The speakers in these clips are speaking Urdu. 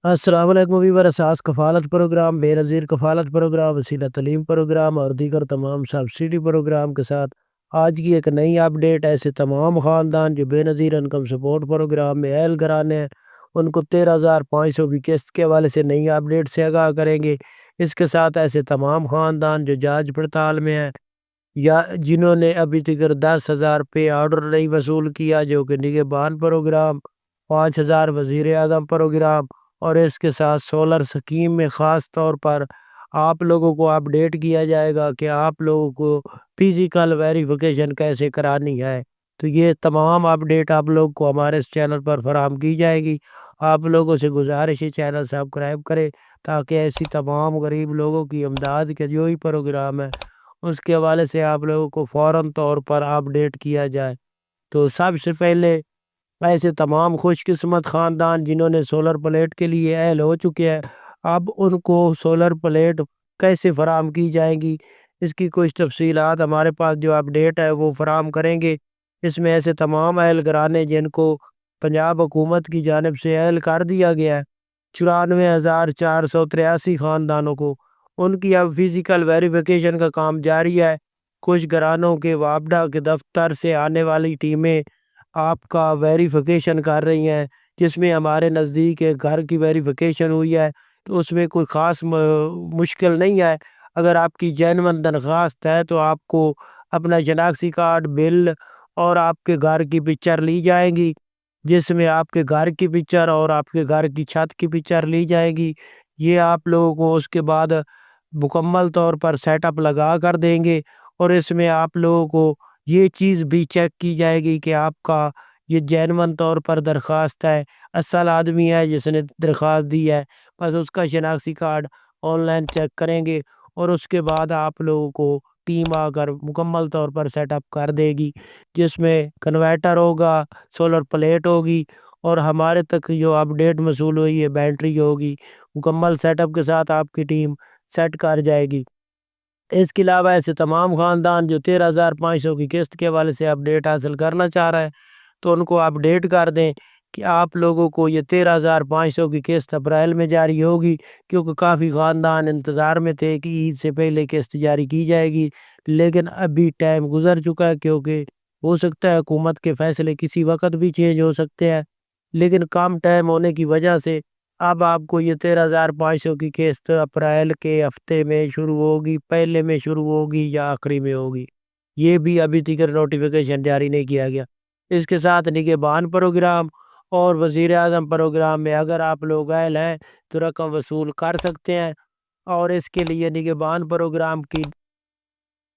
السلام علیکم ویور اساس کفالت پروگرام، بے نظیر کفالت پروگرام، وسیلہ تعلیم پروگرام اور دیگر تمام سبسڈی پروگرام کے ساتھ آج کی ایک نئی اپڈیٹ۔ ایسے تمام خاندان جو بے نظیر انکم سپورٹ پروگرام میں اہل گرانے ہیں ان کو 13,500 کی قسط کے حوالے سے نئی اپڈیٹ سے آگاہ کریں گے۔ اس کے ساتھ ایسے تمام خاندان جو جانچ پڑتال میں ہیں یا جنہوں نے ابھی تک 10,000 پہ آرڈر نہیں وصول کیا، جو کہ نگہبان پروگرام، 5,000 وزیر اعظم پروگرام اور اس کے ساتھ سولر سکیم میں خاص طور پر آپ لوگوں کو اپڈیٹ کیا جائے گا کہ آپ لوگوں کو فزیکل ویریفیکیشن کیسے کرانی ہے۔ تو یہ تمام اپڈیٹ آپ لوگ کو ہمارے اس چینل پر فراہم کی جائے گی۔ آپ لوگوں سے گزارش ہے چینل سبسکرائب کریں تاکہ ایسی تمام غریب لوگوں کی امداد کے جو ہی پروگرام ہے اس کے حوالے سے آپ لوگوں کو فوراً طور پر اپڈیٹ کیا جائے۔ تو سب سے پہلے ایسے تمام خوش قسمت خاندان جنہوں نے سولر پلیٹ کے لیے اہل ہو چکے ہیں، اب ان کو سولر پلیٹ کیسے فراہم کی جائیں گی اس کی کچھ تفصیلات ہمارے پاس جو اپڈیٹ ہے وہ فراہم کریں گے۔ اس میں ایسے تمام اہل گرانے جن کو پنجاب حکومت کی جانب سے اہل کر دیا گیا ہے، 94,483 خاندانوں کو، ان کی اب فزیکل ویریفیکیشن کا کام جاری ہے۔ کچھ گھرانوں کے وابڈہ کے دفتر سے آنے والی ٹیمیں آپ کا ویریفیکیشن کر رہی ہیں، جس میں ہمارے نزدیک ایک گھر کی ویریفیکیشن ہوئی ہے، تو اس میں کوئی خاص مشکل نہیں ہے۔ اگر آپ کی جینون درخواست ہے تو آپ کو اپنا شناختی کارڈ، بل اور آپ کے گھر کی پکچر لی جائے گی، جس میں آپ کے گھر کی پکچر اور آپ کے گھر کی چھت کی پکچر لی جائے گی۔ یہ آپ لوگوں کو اس کے بعد مکمل طور پر سیٹ اپ لگا کر دیں گے، اور اس میں آپ لوگوں کو یہ چیز بھی چیک کی جائے گی کہ آپ کا یہ جینون طور پر درخواست ہے، اصل آدمی ہے جس نے درخواست دی ہے، بس اس کا شناختی کارڈ آن لائن چیک کریں گے، اور اس کے بعد آپ لوگوں کو ٹیم آ کر مکمل طور پر سیٹ اپ کر دے گی، جس میں کنورٹر ہوگا، سولر پلیٹ ہوگی، اور ہمارے تک جو اپڈیٹ موصول ہوئی ہے بیٹری ہوگی۔ مکمل سیٹ اپ کے ساتھ آپ کی ٹیم سیٹ کر جائے گی۔ اس کے علاوہ ایسے تمام خاندان جو 13,500 کی قسط کے حوالے سے اپڈیٹ حاصل کرنا چاہ رہے ہیں تو ان کو اپڈیٹ کر دیں کہ آپ لوگوں کو یہ 13,500 کی قسط اپریل میں جاری ہوگی، کیونکہ کافی خاندان انتظار میں تھے کہ عید سے پہلے قسط جاری کی جائے گی، لیکن ابھی ٹائم گزر چکا ہے، کیونکہ ہو سکتا ہے حکومت کے فیصلے کسی وقت بھی چینج ہو سکتے ہیں، لیکن کم ٹائم ہونے کی وجہ سے اب آپ کو یہ 13,500 کی قسط اپریل کے ہفتے میں شروع ہوگی، پہلے میں شروع ہوگی یا آخری میں ہوگی، یہ بھی ابھی تک نوٹیفیکیشن جاری نہیں کیا گیا۔ اس کے ساتھ نگہبان پروگرام اور وزیر اعظم پروگرام میں اگر آپ لوگ اہل ہیں تو رقم وصول کر سکتے ہیں، اور اس کے لیے نگہبان پروگرام کی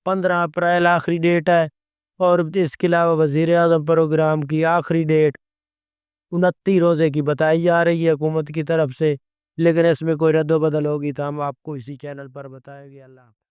15 اپریل آخری ڈیٹ ہے، اور اس کے علاوہ وزیر اعظم پروگرام کی آخری ڈیٹ 29 روزے کی بتائی جا رہی ہے حکومت کی طرف سے، لیکن اس میں کوئی رد و بدل ہوگی تو ہم آپ کو اسی چینل پر بتائیں گے۔ اللہ حافظ۔